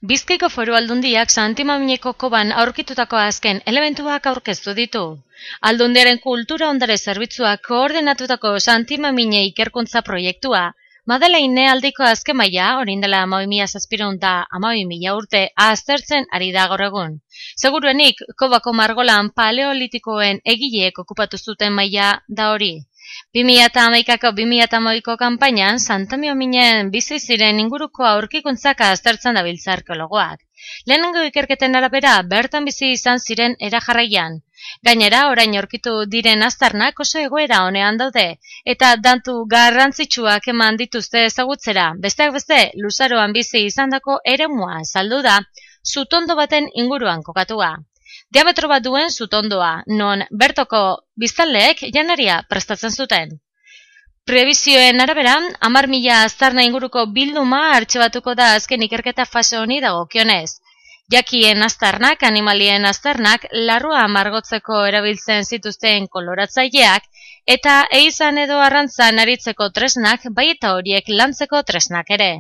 Bizkaiko Foru Aldundiak Santimamineko koban aurkitutako azken elementuak aurkeztu ditu. Aldundiaren kultura ondare zerbitzuak koordinatutako Santimamine ikerkuntza proiektua, Madeleine aldiko azken maila, orain dela 12.700 eta 12.000 urte, aztertzen ari da gaur egun. Seguruenik, kobako margolan paleolitikoen egileek okupatu zuten maila da hori. 2011ko 2012ko kanpainan Santimaminen bizi ziren inguruko aurkikuntzak aztertzen dabiltza arkeologoak. Lehenengo ikerketen arabera bertan bizi izan ziren era jarraian. Gainera, orain aurkitu diren aztarnak oso egoera onean daude, eta datu garrantzitsuak eman dituzte ezagutzera, besteak beste, luzaroan bizi izandako eremua azaldu da, zutondo baten inguruan kokatua. Diametro bat duen zutondoa, non bertoko biztanleek janaria prestatzen zuten. Prebizioen arabera, 10.000 aztarna inguruko bilduma artxibatuko da azken ikerketa fase honi dagokionez. Jakien aztarnak, animalien aztarnak, larrua margotzeko erabiltzen zituzten koloratzaileak, eta ehizan edo arrantzan aritzeko tresnak, bai eta horiek lantzeko tresnak ere.